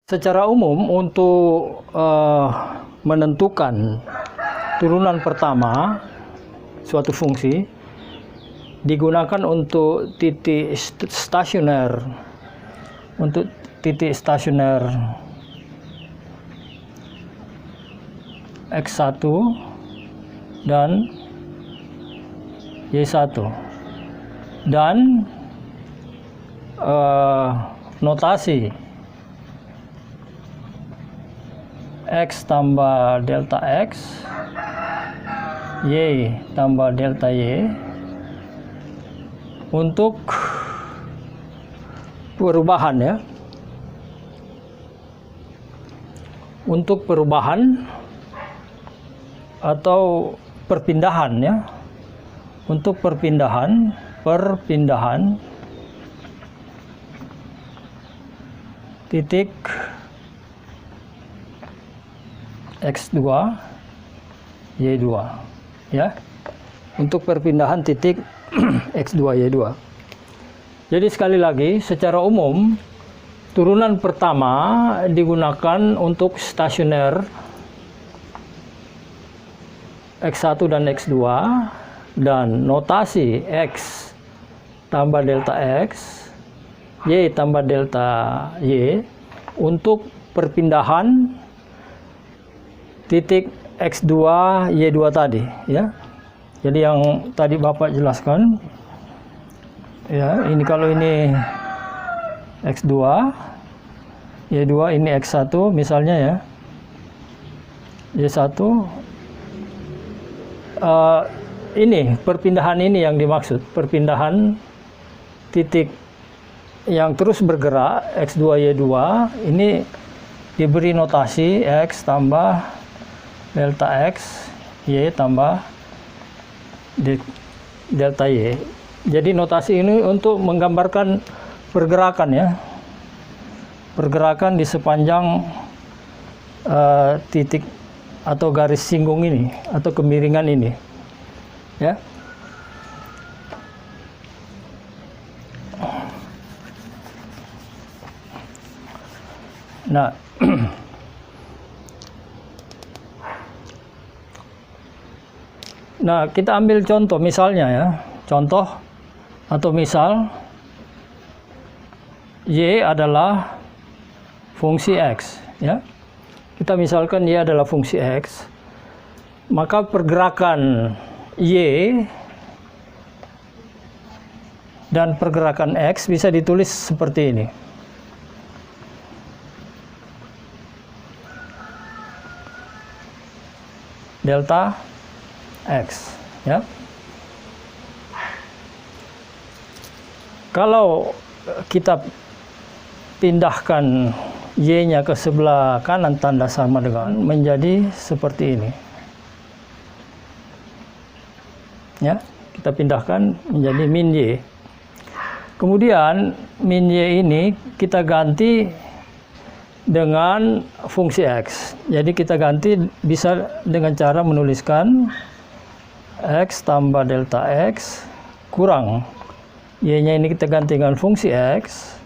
Secara umum untuk menentukan turunan pertama suatu fungsi digunakan untuk titik stasioner, X1 dan Y1 dan notasi X tambah delta X, Y tambah delta Y untuk perubahan ya. Untuk perubahan atau perpindahan ya. Untuk perpindahan titik X2 Y2 ya, untuk perpindahan titik X2 Y2. Jadi sekali lagi, secara umum turunan pertama digunakan untuk stasioner X1 dan X2 dan notasi X tambah delta X, Y tambah delta Y untuk perpindahan titik X2 Y2 tadi ya. Jadi yang tadi Bapak jelaskan ya, ini kalau ini X2 Y2, ini X1 misalnya ya, Y1, ini perpindahan ini yang dimaksud, perpindahan titik yang terus bergerak X2 Y2 ini diberi notasi X tambah delta X, Y tambah delta Y. Jadi notasi ini untuk menggambarkan pergerakan ya, pergerakan di sepanjang titik atau garis singgung ini atau kemiringan ini ya. Nah, nah, kita ambil contoh misalnya ya, contoh atau misal Y adalah fungsi X ya. Kita misalkan Y adalah fungsi X, maka pergerakan Y dan pergerakan X bisa ditulis seperti ini. Delta X ya. Kalau kita pindahkan Y-nya ke sebelah kanan tanda sama dengan menjadi seperti ini ya, kita pindahkan menjadi min Y. Kemudian min Y ini kita ganti dengan fungsi X. Jadi kita ganti bisa dengan cara menuliskan X tambah delta X kurang Y-nya ini kita ganti dengan fungsi X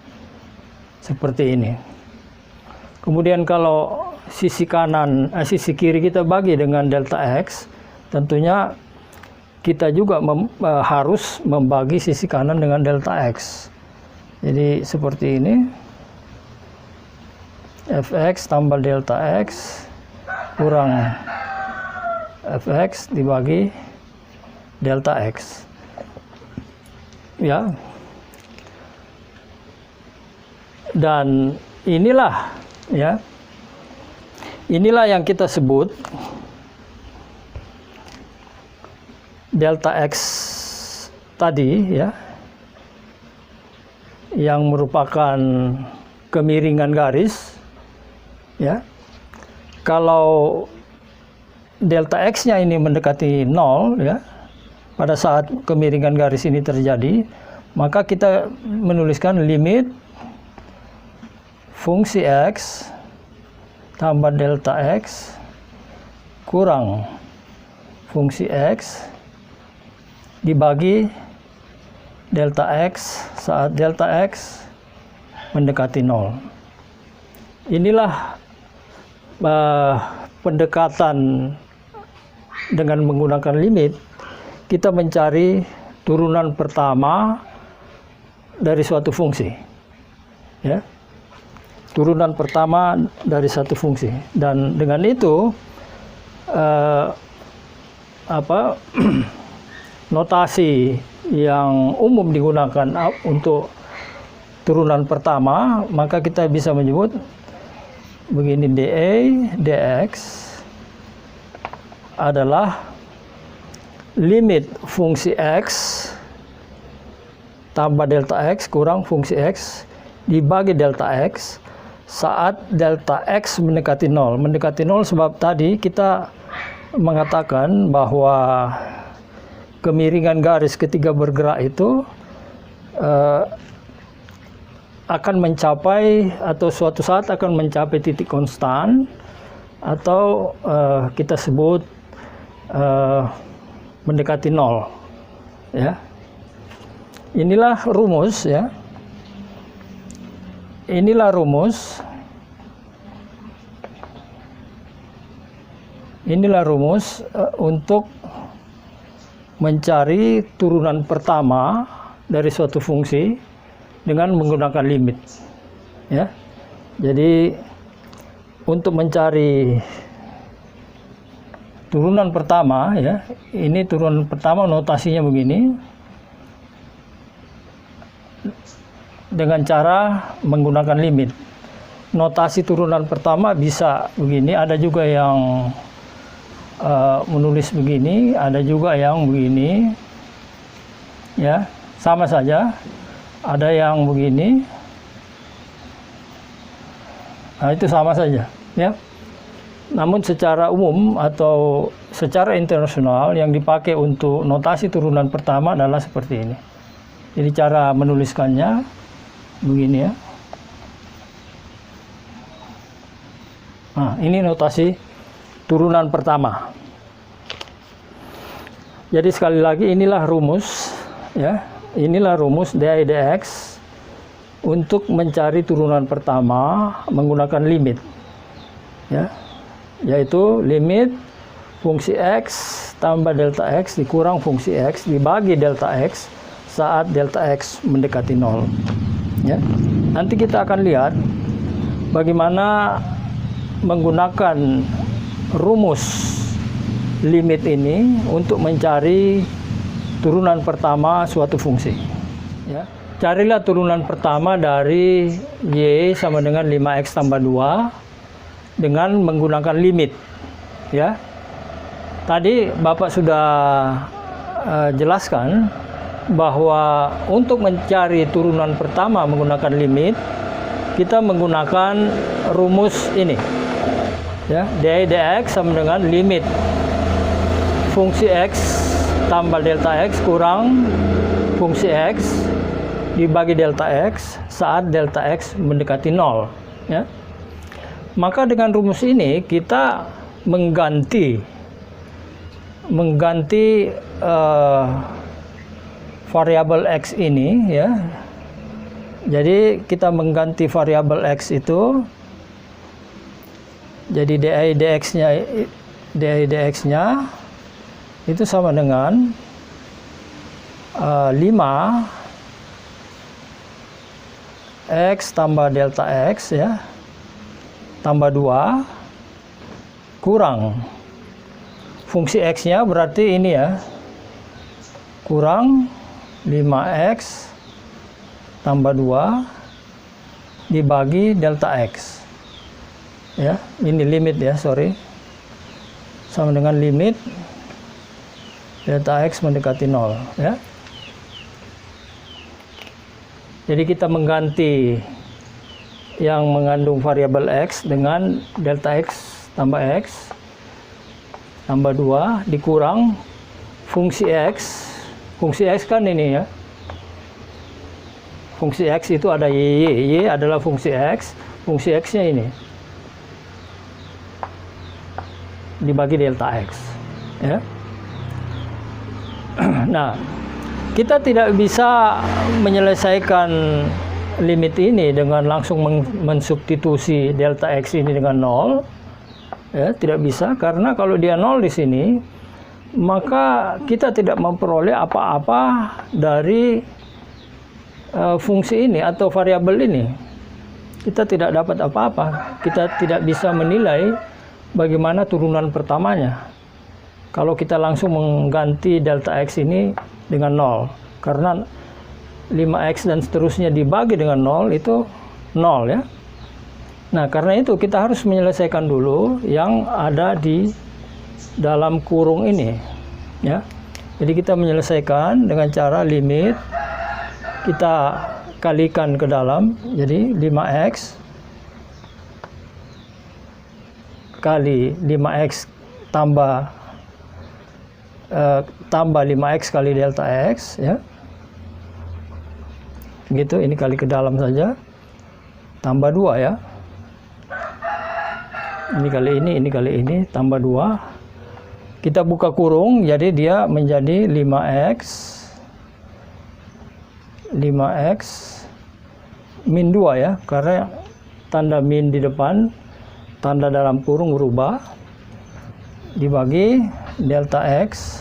seperti ini. Kemudian kalau sisi sisi kiri kita bagi dengan delta X, tentunya kita juga harus membagi sisi kanan dengan delta X. Jadi seperti ini, Fx tambah delta X kurang Fx dibagi delta X ya. Dan inilah ya, inilah yang kita sebut delta X tadi ya, yang merupakan kemiringan garis ya. Kalau delta X-nya ini mendekati 0 ya, pada saat kemiringan garis ini terjadi, maka kita menuliskan limit fungsi X tambah delta X kurang fungsi X dibagi delta X saat delta X mendekati 0. inilah pendekatan dengan menggunakan limit. Kita mencari turunan pertama dari suatu fungsi, ya, turunan pertama dari satu fungsi, dan dengan itu notasi yang umum digunakan untuk turunan pertama, maka kita bisa menyebut begini: dA dx adalah limit fungsi x tambah delta x kurang fungsi x dibagi delta x saat delta x mendekati 0. Mendekati 0 sebab tadi kita mengatakan bahwa kemiringan garis ketika bergerak itu akan mencapai, atau suatu saat akan mencapai titik konstan, atau kita sebut mendekati 0, ya. Inilah rumus, ya. Inilah rumus. Inilah rumus untuk mencari turunan pertama dari suatu fungsi dengan menggunakan limit, ya. Jadi untuk mencari turunan pertama, ya, ini turunan pertama notasinya begini, dengan cara menggunakan limit. Notasi turunan pertama bisa begini, ada juga yang menulis begini, ada juga yang begini, ya, sama saja. Ada yang begini, nah itu sama saja, ya. Namun secara umum atau secara internasional yang dipakai untuk notasi turunan pertama adalah seperti ini. Jadi cara menuliskannya begini, ya. Nah, ini notasi turunan pertama. Jadi sekali lagi inilah rumus, ya. Inilah rumus dA dx untuk mencari turunan pertama menggunakan limit, ya. Yaitu limit fungsi x tambah delta x dikurang fungsi x dibagi delta x saat delta x mendekati 0, ya. Nanti kita akan lihat bagaimana menggunakan rumus limit ini untuk mencari turunan pertama suatu fungsi, ya. Carilah turunan pertama dari y sama dengan 5x tambah 2 dengan menggunakan limit, ya. Tadi Bapak sudah jelaskan bahwa untuk mencari turunan pertama menggunakan limit, kita menggunakan rumus ini, ya. dA dx sama dengan limit fungsi x tambah delta x kurang fungsi x dibagi delta x saat delta x mendekati 0, ya. Maka dengan rumus ini kita mengganti variabel x ini, ya. Jadi kita mengganti variabel x itu, jadi dA dx-nya itu sama dengan 5x tambah delta x, ya, tambah 2 kurang fungsi x-nya, berarti ini, ya, kurang 5x tambah 2 dibagi delta x, ya. Ini limit, ya, sorry, sama dengan limit delta x mendekati 0, ya. Jadi kita mengganti yang mengandung variabel x dengan delta x tambah 2 dikurang fungsi x. Fungsi x kan ini, ya. Fungsi x itu ada y adalah fungsi x-nya ini dibagi delta x, ya. Nah, kita tidak bisa menyelesaikan limit ini dengan langsung mensubstitusi delta X ini dengan 0, ya, tidak bisa, karena kalau dia 0 di sini, maka kita tidak memperoleh apa-apa dari fungsi ini atau variabel ini. Kita tidak dapat apa-apa. Kita tidak bisa menilai bagaimana turunan pertamanya kalau kita langsung mengganti delta X ini dengan 0, karena 5X dan seterusnya dibagi dengan 0 itu 0, ya. Nah, karena itu kita harus menyelesaikan dulu yang ada di dalam kurung ini, ya. Jadi kita menyelesaikan dengan cara limit kita kalikan ke dalam, jadi 5X kali 5X tambah 5X kali delta X, ya. Gitu, ini kali ke dalam saja, tambah 2, ya. Ini kali ini, tambah 2. Kita buka kurung, jadi dia menjadi 5X min 2, ya, karena tanda min di depan, tanda dalam kurung berubah, dibagi delta X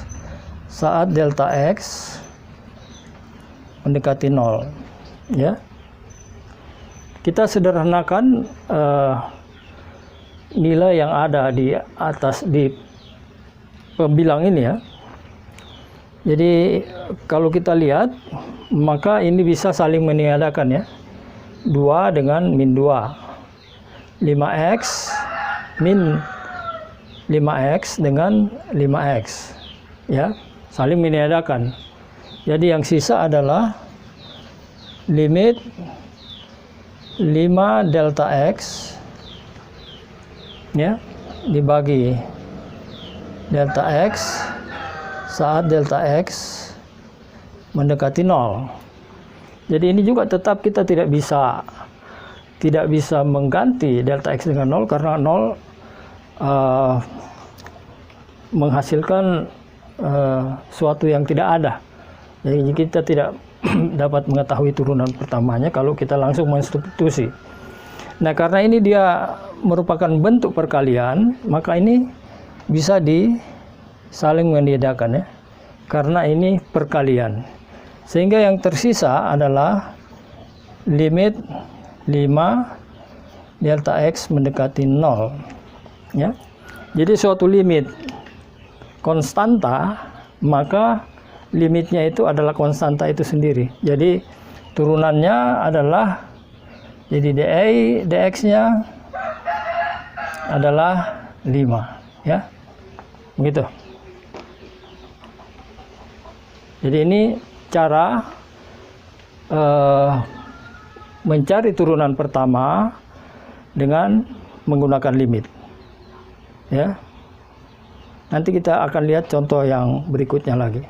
saat delta X mendekati 0, ya. Kita sederhanakan nilai yang ada di atas di pembilang ini, ya. Jadi kalau kita lihat, maka ini bisa saling meniadakan, ya. 2 dengan min 2, 5X min 5X dengan 5X, ya, saling meniadakan. Jadi yang sisa adalah limit 5 delta X, ya, dibagi delta X saat delta X mendekati 0. Jadi ini juga tetap kita tidak bisa mengganti delta X dengan 0, karena 0 menghasilkan suatu yang tidak ada. Jadi kita tidak dapat mengetahui turunan pertamanya kalau kita langsung mensubstitusi. Nah, karena ini dia merupakan bentuk perkalian, maka ini bisa saling meniadakan, ya, karena ini perkalian. Sehingga yang tersisa adalah limit 5 delta X mendekati 0, ya. Jadi suatu limit konstanta, maka limitnya itu adalah konstanta itu sendiri. Jadi turunannya adalah, jadi dx-nya adalah 5, ya. Begitu. Jadi ini cara mencari turunan pertama dengan menggunakan limit, ya. Nanti kita akan lihat contoh yang berikutnya lagi.